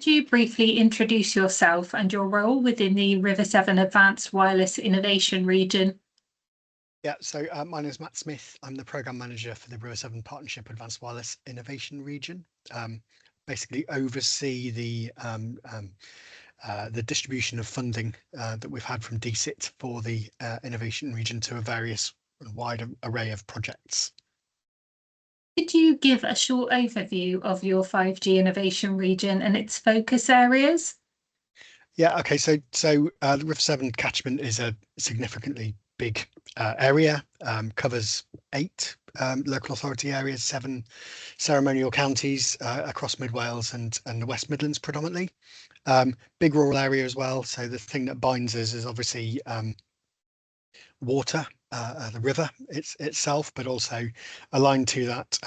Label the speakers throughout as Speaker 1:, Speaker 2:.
Speaker 1: Could you briefly introduce yourself and your role within the River Severn Advanced Wireless Innovation Region?
Speaker 2: Yeah, so my name is Matt Smith. I'm the Programme Manager for the River Severn Partnership Advanced Wireless Innovation Region. Basically oversee the distribution of funding that we've had from DSIT for the innovation region to a various wide array of projects.
Speaker 1: Could you give a short overview of your 5G innovation region and its focus areas?
Speaker 2: Yeah, okay, so the River Severn catchment is a significantly big area, covers 8 local authority areas, 7 ceremonial counties across Mid Wales and the West Midlands predominantly. Big rural area as well. So the thing that binds us is obviously water, the river itself, but also aligned to that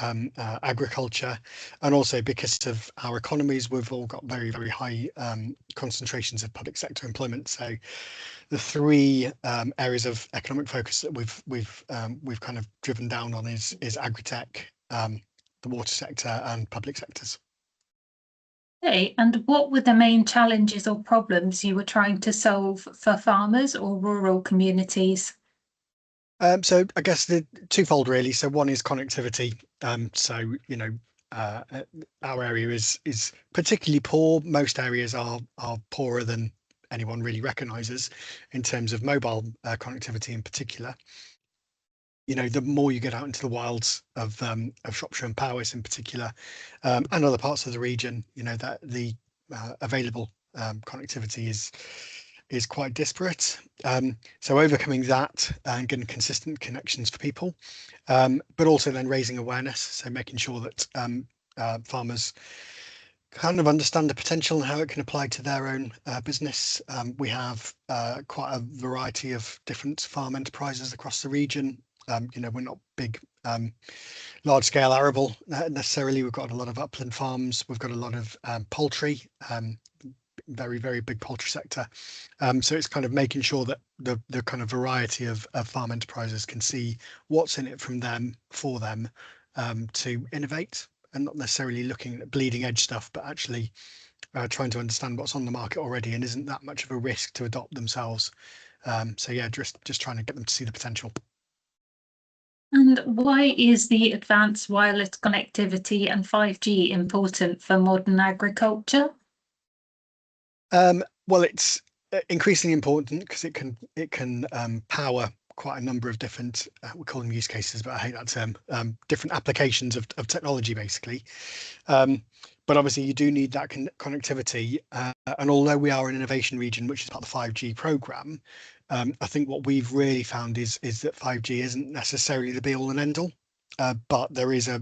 Speaker 2: agriculture, and also because of our economies, we've all got very, very high concentrations of public sector employment. So the 3 areas of economic focus that we've kind of driven down on is Agri-Tech, the water sector, and public sectors.
Speaker 1: Okay, and what were the main challenges or problems you were trying to solve for farmers or rural communities?
Speaker 2: So I guess the twofold really. So one is connectivity. Our area is particularly poor. Most areas are poorer than anyone really recognises in terms of mobile connectivity in particular. The more you get out into the wilds of Shropshire and Powys in particular, and other parts of the region, that the available connectivity is quite disparate. So overcoming that and getting consistent connections for people, but also then raising awareness. So making sure that farmers kind of understand the potential and how it can apply to their own business. We have quite a variety of different farm enterprises across the region. We're not big, large scale arable necessarily. We've got a lot of upland farms. We've got a lot of poultry, very, very big poultry sector. So it's kind of making sure that the kind of variety of farm enterprises can see what's in it from them, for them, to innovate, and not necessarily looking at bleeding edge stuff, but actually trying to understand what's on the market already and isn't that much of a risk to adopt themselves. So yeah, just trying to get them to see the potential.
Speaker 1: And why is the advanced wireless connectivity and 5G important for modern agriculture?
Speaker 2: Well, it's increasingly important because it can power quite a number of different, we call them use cases, but I hate that term, different applications of technology, basically. But obviously you do need that connectivity. And although we are an innovation region, which is part of the 5G programme, I think what we've really found is that 5G isn't necessarily the be all and end all. But there is a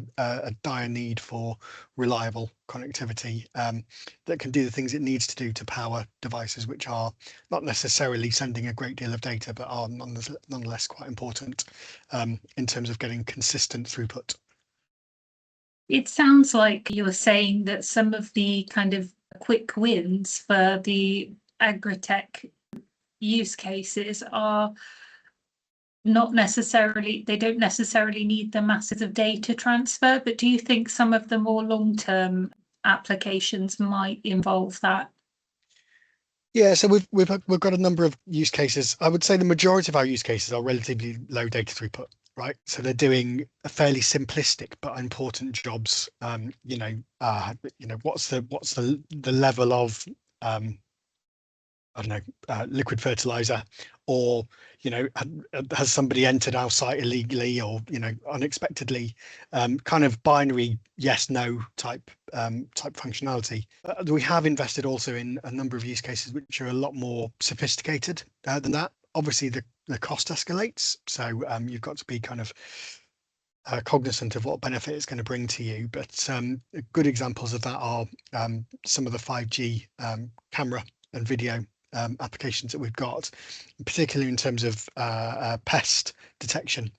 Speaker 2: dire need for reliable connectivity that can do the things it needs to do to power devices which are not necessarily sending a great deal of data, but are nonetheless quite important in terms of getting consistent throughput.
Speaker 1: It sounds like you were saying that some of the kind of quick wins for the Agri-Tech use cases are they don't necessarily need the masses of data transfer, but do you think some of the more long-term applications might involve that?
Speaker 2: Yeah, so we've got a number of use cases. I would say the majority of our use cases are relatively low data throughput, right? So they're doing a fairly simplistic but important jobs. What's the level of I don't know, liquid fertilizer, or has somebody entered our site illegally or unexpectedly, kind of binary yes no type functionality. We have invested also in a number of use cases which are a lot more sophisticated than that. Obviously the cost escalates, so you've got to be kind of cognizant of what benefit it's going to bring to you. But good examples of that are some of the 5G camera and video applications that we've got, particularly in terms of pest detection.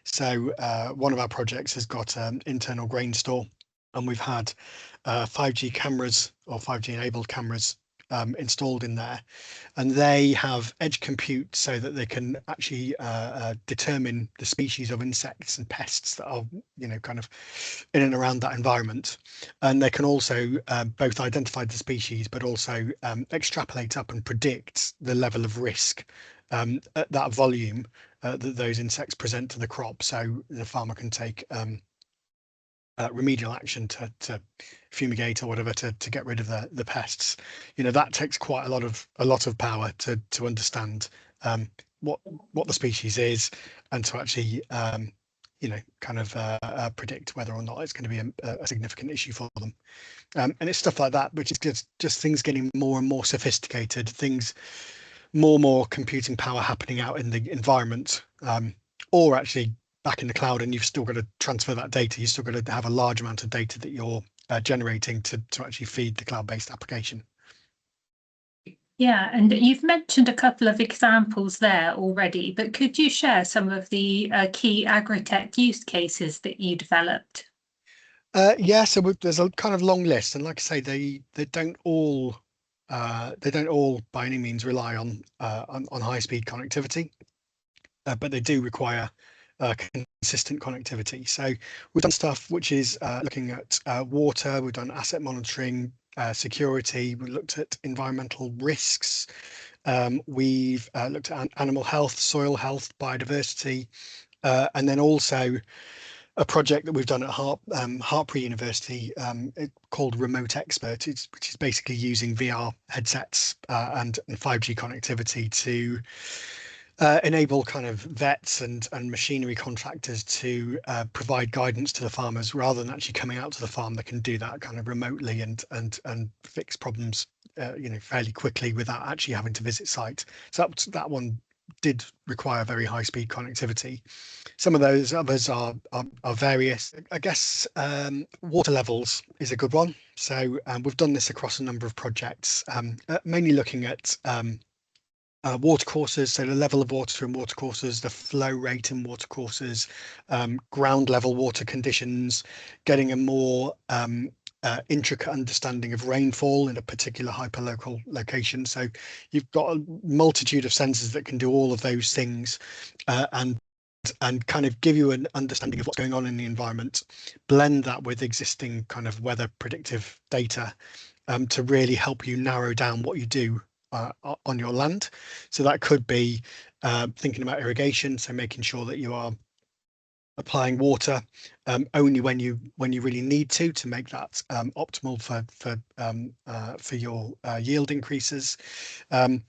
Speaker 2: So one of our projects has got an internal grain store, and we've had 5G cameras or 5G enabled cameras installed in there, and they have edge compute so that they can actually determine the species of insects and pests that are, kind of in and around that environment. And they can also both identify the species, but also extrapolate up and predict the level of risk at that volume that those insects present to the crop. So the farmer can take remedial action to fumigate or whatever to get rid of the pests. That takes quite a lot of power to understand what the species is, and to actually kind of predict whether or not it's going to be a significant issue for them. And it's stuff like that, which is just things getting more and more sophisticated, things more computing power happening out in the environment, or actually back in the cloud, and you've still got to transfer that data. You've still got to have a large amount of data that you're generating to actually feed the cloud-based application.
Speaker 1: Yeah, and you've mentioned a couple of examples there already, but could you share some of the key Agri-Tech use cases that you developed?
Speaker 2: Yeah, so there's a kind of long list, and like I say, they don't all by any means rely on high-speed connectivity, but they do require consistent connectivity. So we've done stuff which is looking at water, we've done asset monitoring, security, we looked at environmental risks, we've looked at animal health, soil health, biodiversity, and then also a project that we've done at Hartpury University called Remote Expert, which is basically using VR headsets and 5G connectivity to enable kind of vets and machinery contractors to provide guidance to the farmers, rather than actually coming out to the farm. They can do that kind of remotely and fix problems fairly quickly without actually having to visit site. So that one did require very high speed connectivity. Some of those others are various. I guess water levels is a good one. So we've done this across a number of projects, mainly looking at water courses, so the level of water in water courses, the flow rate in water courses, ground level water conditions, getting a more intricate understanding of rainfall in a particular hyperlocal location. So you've got a multitude of sensors that can do all of those things, and kind of give you an understanding of what's going on in the environment, blend that with existing kind of weather predictive data to really help you narrow down what you do on your land. So that could be thinking about irrigation, so making sure that you are applying water only when you really need to make that optimal for your yield increases, and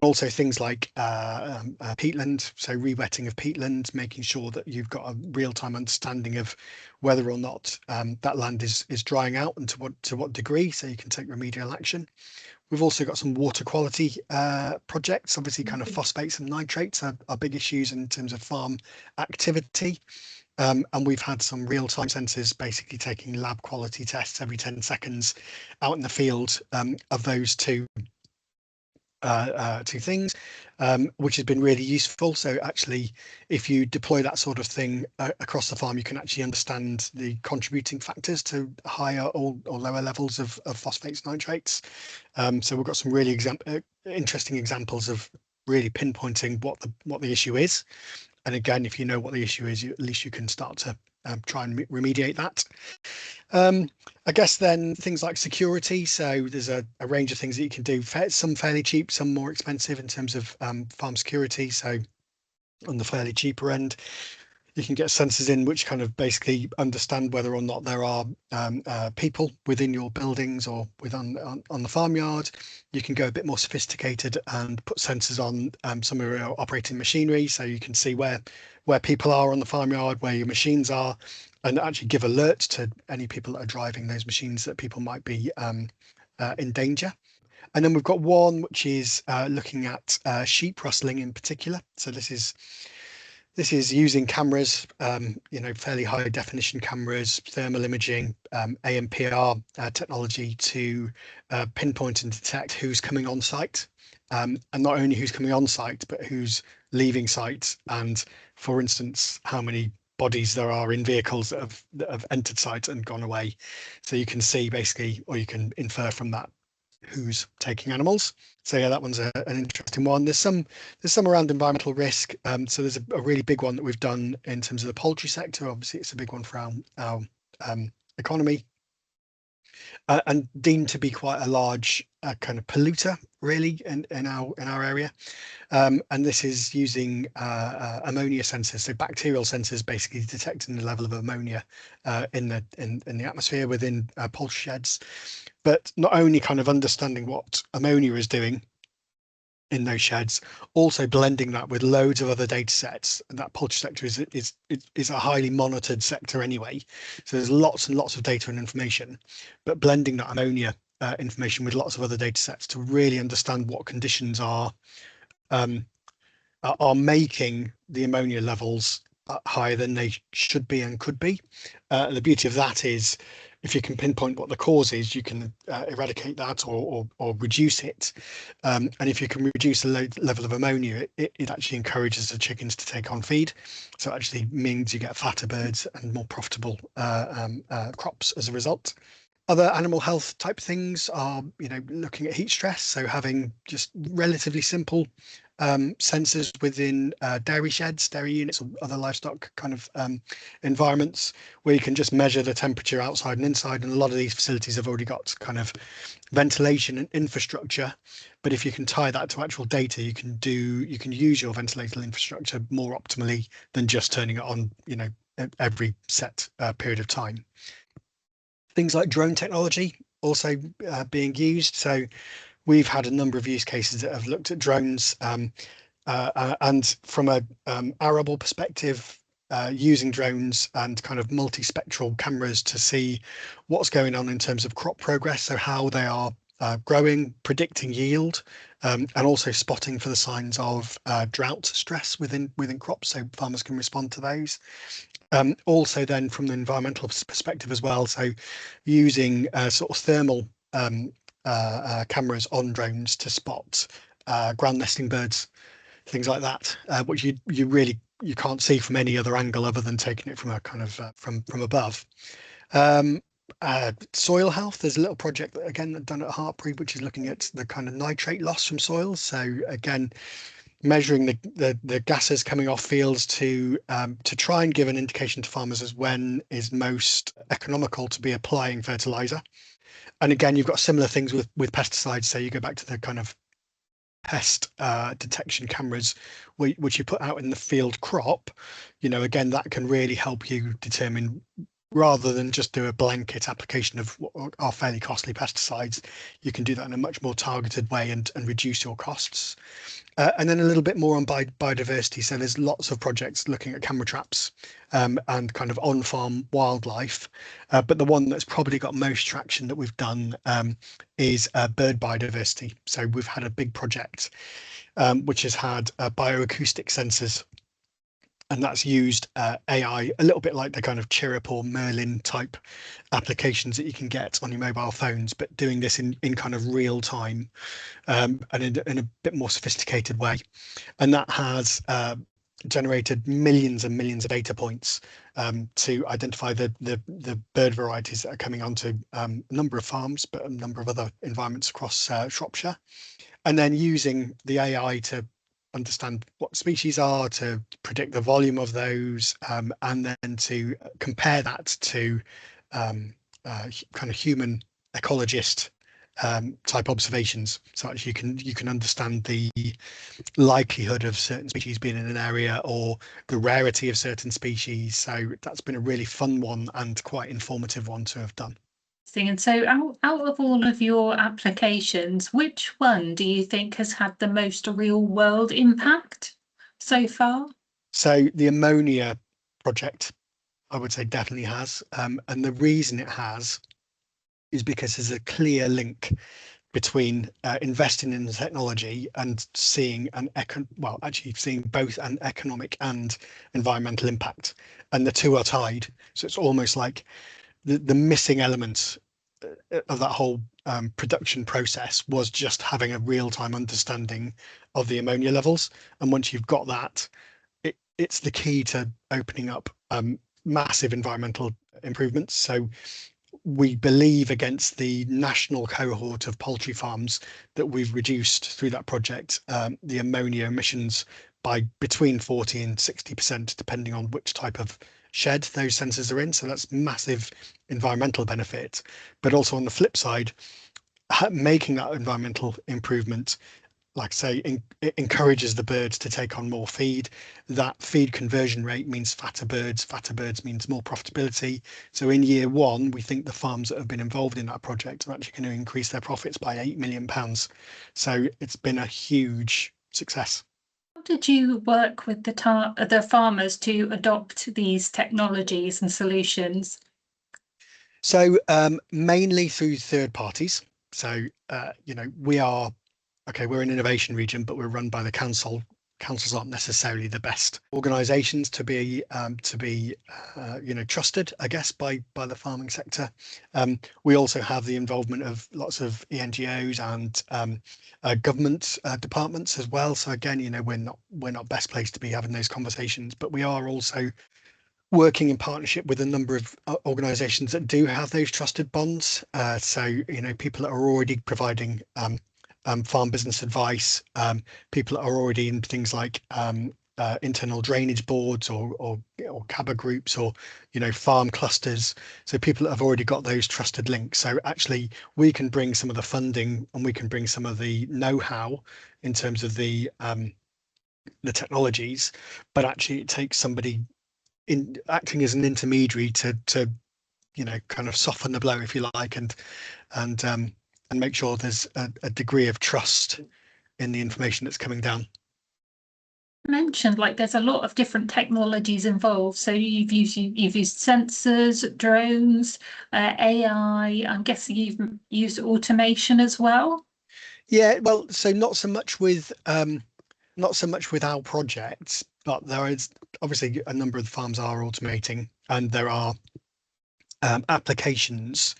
Speaker 2: also things like peatland, so re-wetting of peatland, making sure that you've got a real-time understanding of whether or not that land is drying out, and to what degree, so you can take remedial action. We've also got some water quality projects. Obviously, kind of phosphates and nitrates are big issues in terms of farm activity. And we've had some real-time sensors basically taking lab quality tests every 10 seconds out in the field of those two things, which has been really useful. So actually, if you deploy that sort of thing across the farm, you can actually understand the contributing factors to higher or lower levels of phosphates, nitrates. So we've got some really interesting examples of really pinpointing what the issue is. And again, if you know what the issue is, at least you can start to try and remediate that. I guess then things like security. So there's a range of things that you can do, some fairly cheap, some more expensive in terms of farm security. So on the fairly cheaper end, you can get sensors in which kind of basically understand whether or not there are people within your buildings or on the farmyard. You can go a bit more sophisticated and put sensors on some of your operating machinery, so you can see where people are on the farmyard, where your machines are, and actually give alerts to any people that are driving those machines that people might be in danger. And then we've got one which is looking at sheep rustling in particular. So this is using cameras, fairly high definition cameras, thermal imaging, AMPR technology to pinpoint and detect who's coming on site, and not only who's coming on site, but who's leaving site, and for instance, how many bodies there are in vehicles that have entered site and gone away. So you can see basically, or you can infer from that who's taking animals. So yeah, that one's an interesting one. There's some around environmental risk. So there's a really big one that we've done in terms of the poultry sector. Obviously, it's a big one for our economy, and deemed to be quite a large kind of polluter, really, in our area. And this is using ammonia sensors, so bacterial sensors, basically detecting the level of ammonia in the atmosphere within poultry sheds. But not only kind of understanding what ammonia is doing in those sheds, also blending that with loads of other data sets. And that poultry sector is a highly monitored sector anyway. So there's lots and lots of data and information, but blending that ammonia information with lots of other data sets to really understand what conditions are making the ammonia levels higher than they should be and could be. The beauty of that is, if you can pinpoint what the cause is, you can eradicate that or reduce it. And if you can reduce the level of ammonia, it actually encourages the chickens to take on feed. So it actually means you get fatter birds and more profitable crops as a result. Other animal health type things are, looking at heat stress. So having just relatively simple sensors within dairy sheds, dairy units, or other livestock kind of environments, where you can just measure the temperature outside and inside. And a lot of these facilities have already got kind of ventilation and infrastructure. But if you can tie that to actual data, you can use your ventilator infrastructure more optimally than just turning it on, every set period of time. Things like drone technology also being used. So we've had a number of use cases that have looked at drones, and from a arable perspective, using drones and kind of multispectral cameras to see what's going on in terms of crop progress, so how they are growing, predicting yield, and also spotting for the signs of drought stress within crops, so farmers can respond to those. Also then from the environmental perspective as well, so using sort of thermal cameras on drones to spot ground nesting birds, things like that, which you can't see from any other angle other than taking it from a kind of from above. Soil health, there's a little project that again done at RSPAWIR, which is looking at the kind of nitrate loss from soils. So again, measuring the gases coming off fields to try and give an indication to farmers as when is most economical to be applying fertilizer. And again, you've got similar things with pesticides. So you go back to the kind of pest detection cameras which you put out in the field crop. Again, that can really help you determine, rather than just do a blanket application of what are fairly costly pesticides, you can do that in a much more targeted way and reduce your costs. And then a little bit more on biodiversity. So there's lots of projects looking at camera traps and kind of on-farm wildlife. But the one that's probably got most traction that we've done is bird biodiversity. So we've had a big project which has had bioacoustic sensors. And that's used AI, a little bit like the kind of Chirp or Merlin type applications that you can get on your mobile phones, but doing this in kind of real time and in a bit more sophisticated way. And that has generated millions and millions of data points to identify the bird varieties that are coming onto a number of farms, but a number of other environments across Shropshire. And then using the AI to understand what species are, to predict the volume of those, and then to compare that to kind of human ecologist type observations. So actually you can understand the likelihood of certain species being in an area or the rarity of certain species. So that's been a really fun one and quite informative one to have done.
Speaker 1: And so out of all of your applications, which one do you think has had the most real world impact so far?
Speaker 2: So the ammonia project, I would say, definitely has. And the reason it has is because there's a clear link between investing in the technology and seeing seeing both an economic and environmental impact, and the two are tied. So it's almost like the missing element of that whole production process was just having a real-time understanding of the ammonia levels. And once you've got that, it's the key to opening up massive environmental improvements. So we believe against the national cohort of poultry farms that we've reduced through that project the ammonia emissions by between 40 and 60%, depending on which type of shed those sensors are in. So that's massive environmental benefit. But also on the flip side, making that environmental improvement, like I say, it encourages the birds to take on more feed. That feed conversion rate means fatter birds. Fatter birds means more profitability. So in year one, we think the farms that have been involved in that project are actually going to increase their profits by £8 million. So it's been a huge success.
Speaker 1: How did you work with the farmers to adopt these technologies and solutions?
Speaker 2: So mainly through third parties. So, we're an innovation region, but we're run by the council. Councils aren't necessarily the best organisations to be trusted, I guess, by the farming sector. We also have the involvement of lots of ENGOs and government departments as well. So again, we're not best placed to be having those conversations, but we are also working in partnership with a number of organisations that do have those trusted bonds. So people that are already providing farm business advice, people that are already in things like internal drainage boards or CABA groups or farm clusters. So people that have already got those trusted links. So actually we can bring some of the funding and we can bring some of the know-how in terms of the technologies, but actually it takes somebody in acting as an intermediary to kind of soften the blow, if you like, and make sure there's a degree of trust in the information that's coming down.
Speaker 1: You mentioned like there's a lot of different technologies involved. So you've used sensors, drones, AI. I'm guessing you've used automation as well.
Speaker 2: Yeah, well, so not so much with our projects, but there is obviously a number of the farms are automating, and there are applications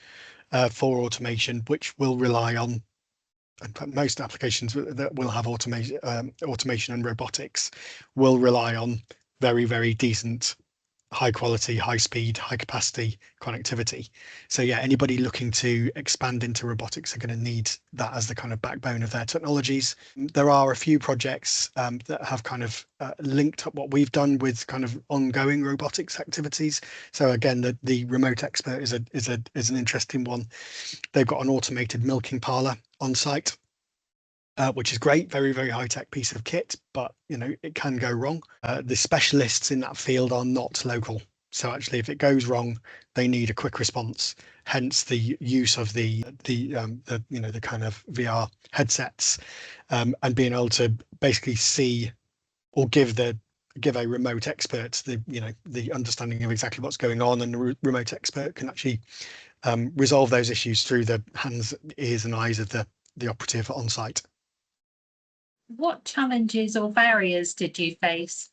Speaker 2: for automation which will rely on, in fact, most applications that will have automation and robotics will rely on very, very decent, high quality, high speed, high capacity connectivity. So yeah, anybody looking to expand into robotics are going to need that as the kind of backbone of their technologies. There are a few projects that have kind of linked up what we've done with kind of ongoing robotics activities. So again, the remote expert is an interesting one. They've got an automated milking parlour on site, which is great, very, very high-tech piece of kit, but it can go wrong. The specialists in that field are not local, so actually if it goes wrong, they need a quick response. Hence the use of the kind of VR headsets, and being able to basically see or give a remote expert the understanding of exactly what's going on, and the remote expert can actually resolve those issues through the hands, ears, and eyes of the operative on site.
Speaker 1: What challenges or barriers did you face?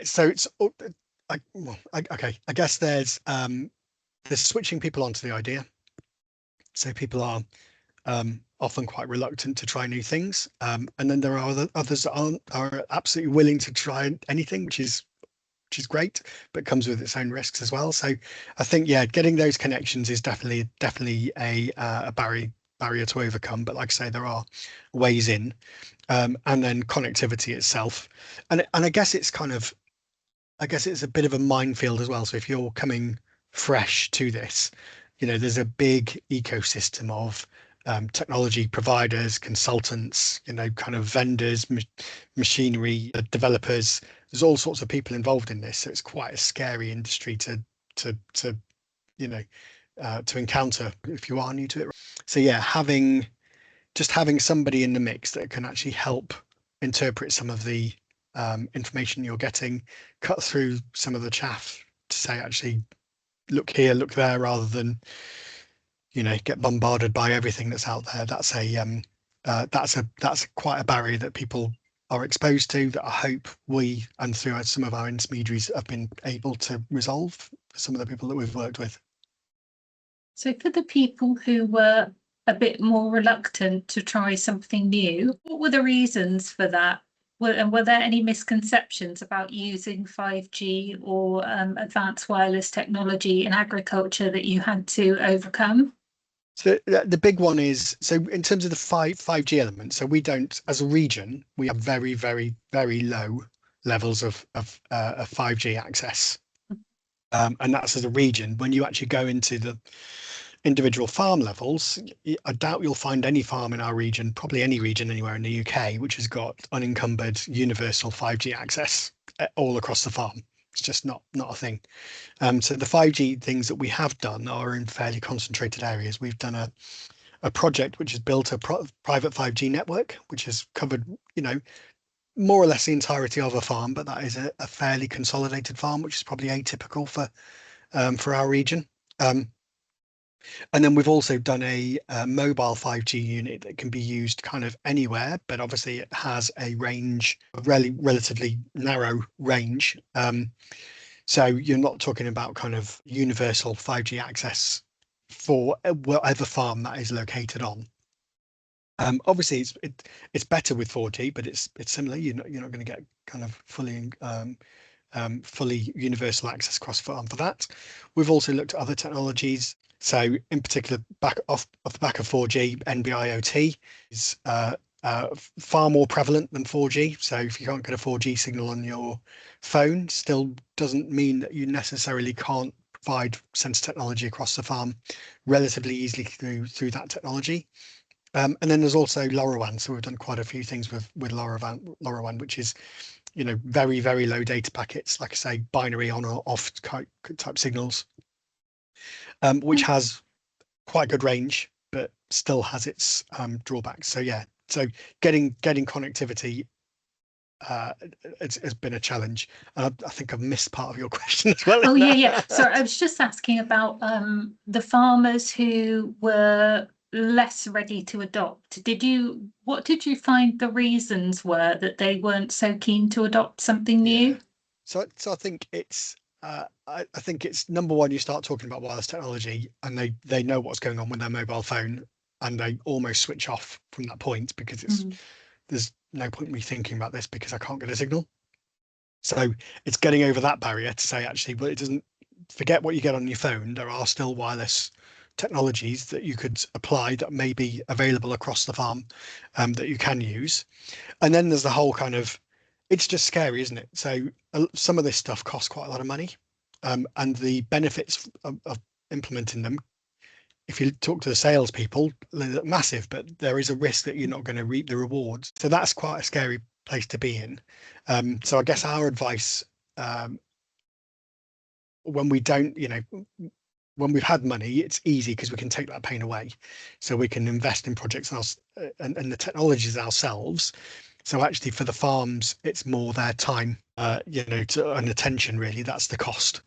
Speaker 2: So it's okay. I guess there's switching people onto the idea. So people are often quite reluctant to try new things, and then there are others that are absolutely willing to try anything, which is great, but comes with its own risks as well. So I think getting those connections is definitely a barrier to overcome. But like I say, there are ways in. And then connectivity itself, and I guess it's a bit of a minefield as well. So if you're coming fresh to this, there's a big ecosystem of technology providers, consultants, kind of vendors, machinery developers. There's all sorts of people involved in this, so it's quite a scary industry to encounter if you are new to it. So yeah, having somebody in the mix that can actually help interpret some of the information you're getting, cut through some of the chaff to say, actually, look here, look there, rather than get bombarded by everything that's out there. That's quite a barrier that people are exposed to, that I hope we, and through some of our intermediaries, have been able to resolve for some of the people that we've worked with.
Speaker 1: So for the people who were a bit more reluctant to try something new, what were the reasons for that? were there any misconceptions about using 5G or advanced wireless technology in agriculture that you had to overcome?
Speaker 2: So the big one is, so in terms of the 5G element, so we don't, as a region, we have very, very, very low levels of 5G access. And that's as a region. When you actually go into the individual farm levels, I doubt you'll find any farm in our region, probably any region anywhere in the UK, which has got unencumbered universal 5G access all across the farm. It's just not a thing. So the 5G things that we have done are in fairly concentrated areas. We've done a project which has built a private 5G network, which has covered, more or less the entirety of a farm, but that is a fairly consolidated farm, which is probably atypical for our region. And then we've also done a mobile 5G unit that can be used kind of anywhere, but obviously it has a range, a relatively narrow range. So you're not talking about kind of universal 5G access for whatever farm that is located on. Obviously, it's better with 4G, but it's similar. You're not going to get kind of fully universal access across farm for that. We've also looked at other technologies. So in particular, off the back of 4G, NB-IoT is far more prevalent than 4G. So if you can't get a 4G signal on your phone, still doesn't mean that you necessarily can't provide sensor technology across the farm relatively easily through that technology. And then there's also LoRaWAN. So we've done quite a few things with LoRaWAN, which is, very, very low data packets, like I say, binary on or off type signals, which has quite good range, but still has its drawbacks. So yeah, so getting connectivity has been a challenge. And I think I've missed part of your question as well.
Speaker 1: Oh yeah. Sorry, I was just asking about the farmers who were less ready to adopt. What did you find the reasons were that they weren't so keen to adopt something new?
Speaker 2: So I think it's I think it's number one, you start talking about wireless technology and they know what's going on with their mobile phone and they almost switch off from that point because there's no point in me thinking about this because I can't get a signal. So it's getting over that barrier to say, actually, well, it doesn't, forget what you get on your phone. There are still wireless technologies that you could apply that may be available across the farm that you can use. And then there's the whole kind of, it's just scary, isn't it? So some of this stuff costs quite a lot of money, and the benefits of implementing them, if you talk to the salespeople, they're massive, but there is a risk that you're not going to reap the rewards. So that's quite a scary place to be in. So I guess our advice, when we don't, when we've had money, it's easy because we can take that pain away. So we can invest in projects and the technologies ourselves. So actually for the farms, it's more their time, and attention, really. That's the cost.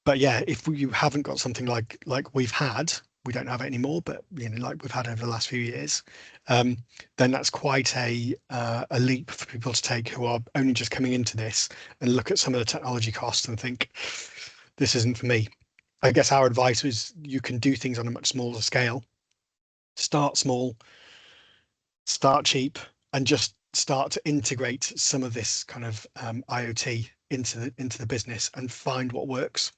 Speaker 2: But yeah, if you haven't got something like we've had, we don't have it anymore, but like we've had over the last few years, then that's quite a leap for people to take who are only just coming into this and look at some of the technology costs and think, this isn't for me. I guess our advice is you can do things on a much smaller scale. Start small, start cheap, and just start to integrate some of this kind of IoT into the business and find what works.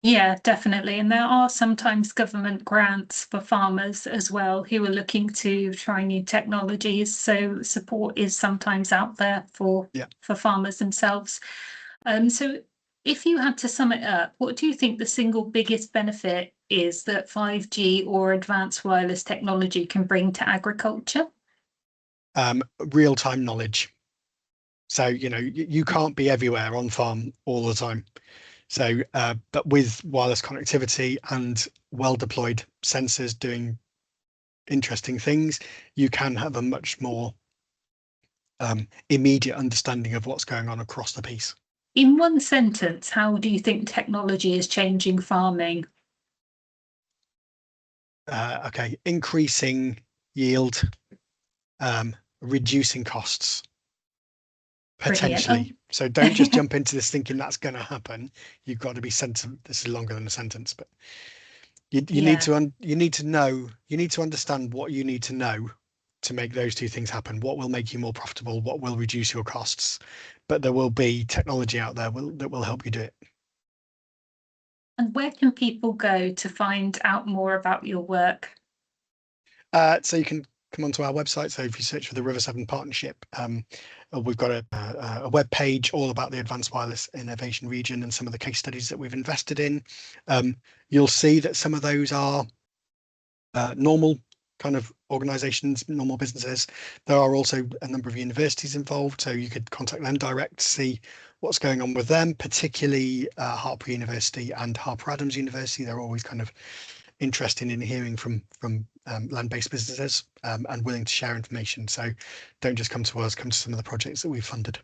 Speaker 1: Yeah, definitely. And there are sometimes government grants for farmers as well who are looking to try new technologies. So support is sometimes out there for farmers themselves. So if you had to sum it up, what do you think the single biggest benefit is that 5G or advanced wireless technology can bring to agriculture?
Speaker 2: Real-time knowledge. So, you can't be everywhere on farm all the time. So, but with wireless connectivity and well-deployed sensors doing interesting things, you can have a much more immediate understanding of what's going on across the piece.
Speaker 1: In one sentence, how do you think technology is changing farming?
Speaker 2: Okay, increasing yield, reducing costs. Potentially. So don't just jump into this thinking that's going to happen. You've got to be sensible. This is longer than a sentence, but you need to understand what you need to know to make those two things happen. What will make you more profitable? What will reduce your costs? But there will be technology out there that will help you do it.
Speaker 1: And where can people go to find out more about your work?
Speaker 2: So you can come onto our website. So if you search for the River Severn Partnership, we've got a web page all about the Advanced Wireless Innovation Region and some of the case studies that we've invested in. You'll see that some of those are normal kind of organizations, normal businesses. There are also a number of universities involved, so you could contact them direct to see what's going on with them, particularly Hartpury University and Harper Adams University. They're always kind of interested in hearing from land-based businesses and willing to share information. So don't just come to us, come to some of the projects that we've funded.